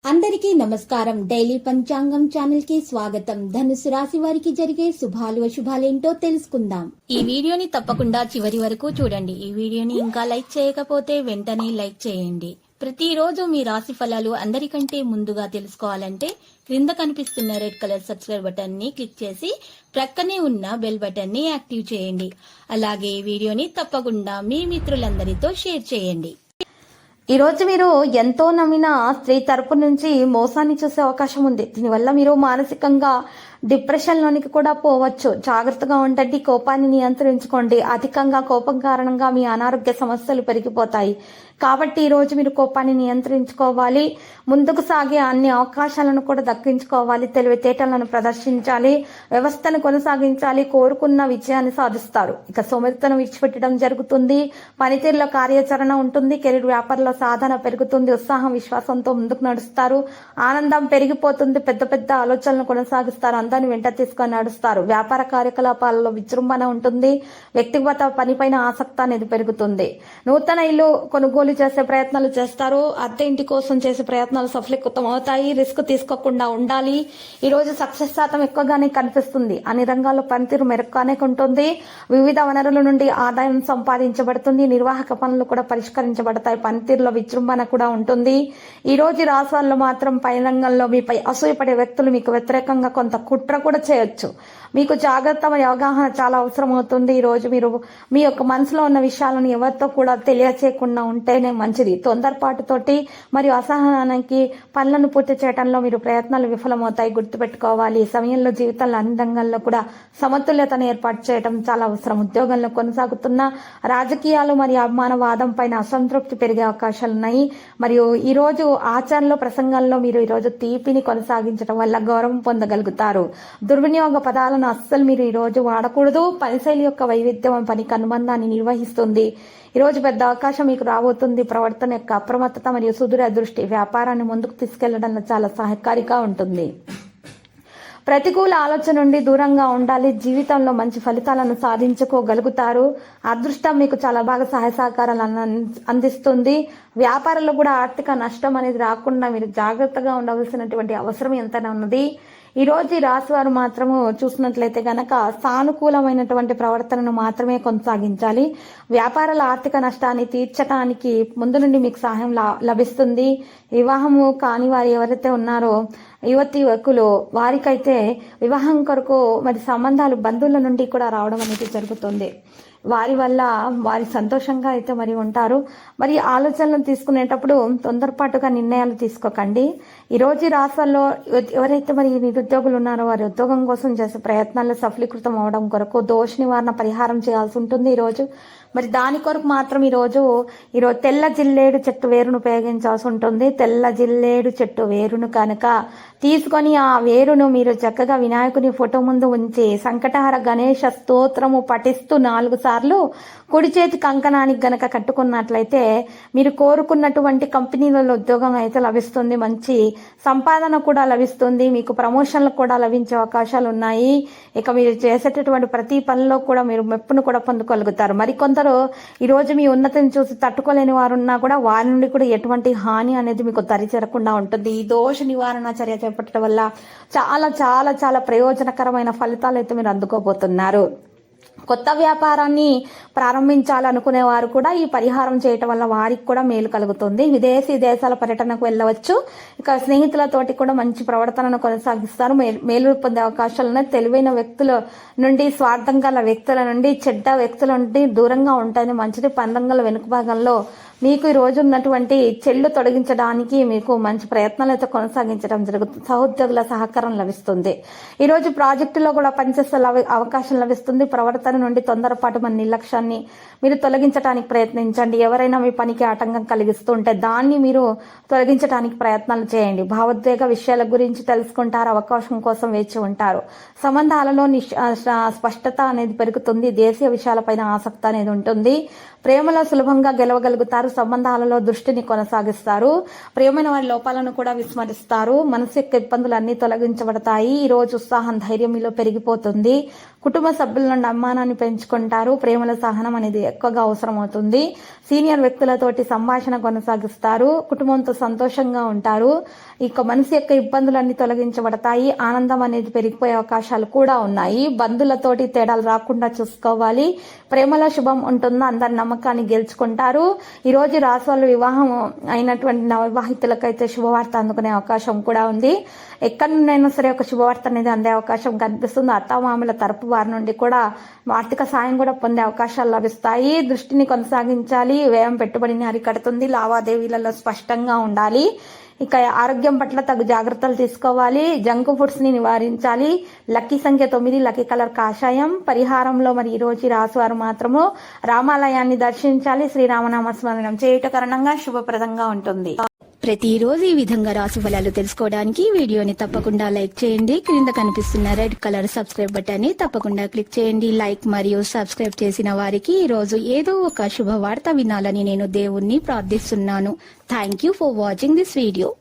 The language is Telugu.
అందరికీ నమస్కారం. డైలీ పంచాంగం ఛానల్ కి స్వాగతం. ధనుసు రాశి వారికి జరిగే శుభాలు అశుభాలేంటో తెలుసుకుందాం. ఈ వీడియోని తప్పకుండా చివరి వరకు చూడండి. ఈ వీడియోని ఇంకా లైక్ చేయకపోతే వెంటనే లైక్ చేయండి. ప్రతిరోజు మీ రాశి ఫలాలు అందరికంటే ముందుగా తెలుసుకోవాలంటే క్రింద కనిపిస్తున్న రెడ్ కలర్ సబ్స్క్రైబ్ బటన్ ని క్లిక్ చేసి ప్రక్కనే ఉన్న బెల్ బటన్ ని యాక్టివ్ చేయండి. అలాగే ఈ వీడియోని తప్పకుండా మీ మిత్రులందరితో షేర్ చేయండి. ఈ రోజు మీరు ఎంతో నమ్మిన స్త్రీ తరపు నుంచి మోసాన్ని చూసే అవకాశం ఉంది. దీనివల్ల మీరు మానసికంగా డిప్రెషన్ లోనికి కూడా పోవచ్చు. జాగ్రత్తగా ఉండండి. కోపాన్ని నియంత్రించుకోండి. అధికంగా కోపం కారణంగా మీ అనారోగ్య సమస్యలు పెరిగిపోతాయి. కాబట్టి ఈ రోజు మీరు కోపాన్ని నియంత్రించుకోవాలి. ముందుకు సాగే అన్ని అవకాశాలను కూడా దక్కించుకోవాలి. తెలివితేటలను ప్రదర్శించాలి. వ్యవస్థను కొనసాగించాలి. కోరుకున్న విజయాన్ని సాధిస్తారు. ఇక సోమరితనం విడిచిపెట్టడం జరుగుతుంది. పనితీరులో కార్యాచరణ ఉంటుంది. కెరీర్ వ్యాపారంలో సాధన పెరుగుతుంది. ఉత్సాహం విశ్వాసంతో ముందుకు నడుస్తారు. ఆనందం పెరిగిపోతుంది. పెద్ద పెద్ద ఆలోచనలు కొనసాగిస్తారు. అందరిని వెంట తీసుకొని నడుస్తారు. వ్యాపార కార్యకలాపాలలో విజృంభణ ఉంటుంది. వ్యక్తిగత పనిపైన ఆసక్తి అనేది పెరుగుతుంది. నూతన ఇల్లు కొనుగోలు చేసే ప్రయత్నాలు చేస్తారు. అద్దె ఇంటి కోసం చేసే ప్రయత్నాలు సఫలీకృతం అవుతాయి. రిస్క్ తీసుకోకుండా ఉండాలి. ఈ రోజు సక్సెస్ శాతం ఎక్కువగానే కనిపిస్తుంది. అన్ని రంగాల్లో పనితీరు మెరుగ్గానే ఉంటుంది. వివిధ వనరుల నుండి ఆదాయం సంపాదించబడుతుంది. నిర్వాహక పనులు కూడా పరిష్కరించబడతాయి. పనితీరులో విజృంభణ కూడా ఉంటుంది. ఈ రోజు రాశుల్లో మాత్రం పై రంగంలో మీపై అసూయపడే వ్యక్తులు మీకు వ్యతిరేకంగా కొంత కుట్ర కూడా చేయొచ్చు. మీకు జాగ్రత్త మరియు అవగాహన చాలా అవసరం అవుతుంది. ఈ రోజు మీరు మీ యొక్క మనసులో ఉన్న విషయాలను ఎవరితో కూడా తెలియచేయకుండా ఉంటేనే మంచిది. తొందరపాటుతోటి మరియు అసహనానికి పనులను పూర్తి చేయడంలో మీరు ప్రయత్నాలు విఫలమవుతాయి. గుర్తుపెట్టుకోవాలి. ఈ సమయంలో జీవితంలో అన్ని రంగాల్లో కూడా సమతుల్యతను ఏర్పాటు చేయడం చాలా అవసరం. ఉద్యోగంలో కొనసాగుతున్న రాజకీయాలు మరియు అభిమానవాదం పైన అసంతృప్తి పెరిగే అవకాశాలున్నాయి. మరియు ఈ రోజు ఆచరణలో ప్రసంగాల్లో మీరు ఈ రోజు తీపిని కొనసాగించడం వల్ల గౌరవం పొందగలుగుతారు. దుర్వినియోగ పదాలను అస్సలు మీరు ఈ రోజు వాడకూడదు. పనిశైలి యొక్క వైవిధ్యం పనికి అనుబంధాన్ని నిర్వహిస్తుంది. ఈ రోజు పెద్ద అవకాశం మీకు రాబోతుంది. ప్రవర్తన యొక్క అప్రమత్తత మరియు సుదూర దృష్టి వ్యాపారాన్ని ముందుకు తీసుకెళ్లడంలో చాలా సహకారిగా ఉంటుంది. ప్రతికూల ఆలోచన నుండి దూరంగా ఉండాలి. జీవితంలో మంచి ఫలితాలను సాధించుకోగలుగుతారు. అదృష్టం మీకు చాలా బాగా సహాయ సహకారాలను అందిస్తుంది. వ్యాపారంలో కూడా ఆర్థిక నష్టం అనేది రాకుండా మీరు జాగ్రత్తగా ఉండవలసినటువంటి అవసరం ఎంతైనా ఉన్నది. ఈ రోజు ఈ రాశి వారు మాత్రము చూసినట్లయితే గనక సానుకూలమైనటువంటి ప్రవర్తనను మాత్రమే కొనసాగించాలి. వ్యాపారాల ఆర్థిక నష్టాన్ని తీర్చడానికి ముందు నుండి మీకు సహాయం లభిస్తుంది. వివాహము కాని వారు ఎవరైతే ఉన్నారో యువతి యువకులు వారికైతే వివాహం కొరకు మరి సంబంధాలు బంధువుల నుండి కూడా రావడం అనేది జరుగుతుంది. వారి వల్ల వారి సంతోషంగా అయితే మరి ఉంటారు. మరి ఆలోచనలు తీసుకునేటప్పుడు తొందరపాటుగా నిర్ణయాలు తీసుకోకండి. ఈ రోజు రాష్ట్రాల్లో ఎవరైతే మరి నిరుద్యోగులు ఉన్నారో వారి ఉద్యోగం కోసం చేసే ప్రయత్నాలు సఫలీకృతం అవడం కొరకు దోష నివారణ పరిహారం చేయాల్సి ఉంటుంది. ఈ రోజు మరి దాని కొరకు మాత్రం ఈరోజు తెల్ల జిల్లేడు చెట్టు వేరును ఉపయోగించాల్సి ఉంటుంది. తెల్ల జిల్లేడు చెట్టు వేరును కనుక తీసుకొని ఆ వేరును మీరు చక్కగా వినాయకుని ఫోటో ముందు ఉంచి సంకటహర గణేష స్తోత్రము పఠిస్తూ 4 సార్లు కుడి చేతి కంకణానికి గనక కట్టుకున్నట్లయితే మీరు కోరుకున్నటువంటి కంపెనీలలో ఉద్యోగం అయితే లభిస్తుంది. మంచి సంపాదన కూడా లభిస్తుంది. మీకు ప్రమోషన్లు కూడా లభించే అవకాశాలు ఉన్నాయి. ఇక మీరు చేసేటటువంటి ప్రతి పనిలో కూడా మీరు మెప్పును కూడా పొందగలుగుతారు. మరికొందరు ఈ రోజు మీ ఉన్నతిని చూసి తట్టుకోలేని వారు ఉన్నా కూడా వారి నుండి కూడా ఎటువంటి హాని అనేది మీకు తరిచేరకుండా ఉంటుంది. ఈ దోష నివారణ చర్య చేపట్టడం వల్ల చాలా చాలా చాలా ప్రయోజనకరమైన ఫలితాలు అయితే మీరు అందుకోబోతున్నారు. కొత్త వ్యాపారాన్ని ప్రారంభించాలనుకునే వారు కూడా ఈ పరిహారం చేయటం వల్ల వారికి కూడా మేలు కలుగుతుంది. విదేశీ దేశాల పర్యటనకు వెళ్ళవచ్చు. ఇక స్నేహితులతోటి కూడా మంచి ప్రవర్తనను కొనసాగిస్తారు. మేలు పొందే అవకాశాలున్నాయి. తెలివైన వ్యక్తుల నుండి స్వార్థం గల వ్యక్తుల నుండి చెడ్డ వ్యక్తుల నుండి దూరంగా ఉంటాయని మంచిది. పందంగల వెనుక భాగంలో మీకు ఈ రోజు ఉన్నటువంటి చెల్లు తొలగించడానికి మీకు మంచి ప్రయత్నాలు అయితే కొనసాగించడం జరుగుతుంది. సహోద్యోగుల సహకారం లభిస్తుంది. ఈ రోజు ప్రాజెక్టులో కూడా పనిచేసే అవకాశం లభిస్తుంది. ప్రవర్తన నుండి తొందరపాటు మన నిర్లక్ష్యాన్ని మీరు తొలగించడానికి ప్రయత్నించండి. ఎవరైనా మీ పనికి ఆటంకం కలిగిస్తూ ఉంటే దాన్ని మీరు తొలగించడానికి ప్రయత్నాలు చేయండి. భావోద్వేగ విషయాల గురించి తెలుసుకుంటారు. అవకాశం కోసం వేచి ఉంటారు. సంబంధాలలో స్పష్టత అనేది పెరుగుతుంది. దేశీయ విషయాలపైన ఆసక్తి అనేది ఉంటుంది. ప్రేమలో సులభంగా గెలవగలుగుతారు. సంబంధాలలో దృష్టిని కొనసాగిస్తారు. ప్రియమైన వారి లోపాలను కూడా విస్మరిస్తారు. మనసు యొక్క ఇబ్బందులు అన్ని తొలగించబడతాయి. ఈ రోజు ఉత్సాహం ధైర్యం మీలో పెరిగిపోతుంది. కుటుంబ సభ్యుల నుండి అమ్మానాన్ని పెంచుకుంటారు. ప్రేమల సహనం అనేది ఎక్కువగా అవసరం అవుతుంది. సీనియర్ వ్యక్తులతోటి సంభాషణ కొనసాగిస్తారు. కుటుంబంతో సంతోషంగా ఉంటారు. ఇక మనసు యొక్క ఇబ్బందులన్నీ తొలగించబడతాయి. ఆనందం అనేది పెరిగిపోయే అవకాశాలు కూడా ఉన్నాయి. బంధువులతోటి తేడాలు రాకుండా చూసుకోవాలి. ప్రేమలో శుభం ఉంటుందో అందరి నమ్మకాన్ని గెలుచుకుంటారు. ఈ రోజు రాశి వాళ్ళు వివాహం అయినటువంటి నవవివాహితులకైతే శుభవార్త అందుకునే అవకాశం కూడా ఉంది. ఎక్కడి నుండైనా సరే ఒక శుభవార్త అనేది అందే అవకాశం కనిపిస్తుంది. అత్తమామల తరపు వారి నుండి కూడా ఆర్థిక సాయం కూడా పొందే అవకాశాలు లభిస్తాయి. దృష్టిని కొనసాగించాలి. వ్యయం పెట్టుబడిని అరికడుతుంది. లావాదేవీలలో స్పష్టంగా ఉండాలి. ఇక ఆరోగ్యం పట్ల తగు జాగ్రత్తలు తీసుకోవాలి. జంక్ ఫుడ్స్ ని నివారించాలి. లక్కీ సంఖ్య 9, లక్కీ కలర్ కాషాయం. పరిహారంలో మరి ఈ రోజు రాశివారు మాత్రము రామాలయాన్ని దర్శించాలి. శ్రీరామనామ స్మరణం చేయుట కారణంగా శుభప్రదంగా ఉంటుంది. ప్రతిరోజు ఈ విధంగా రాశి ఫలాలు తెలుసుకోవడానికి వీడియోని తప్పకుండా లైక్ చేయండి. క్రింద కనిపిస్తున్న రెడ్ కలర్ సబ్స్క్రైబ్ బటన్ ని తప్పకుండా క్లిక్ చేయండి. లైక్ మరియు సబ్స్క్రైబ్ చేసిన వారికి ఈ రోజు ఏదో ఒక శుభవార్త వినాలని నేను దేవుణ్ణి ప్రార్థిస్తున్నాను. Thank you for watching this video.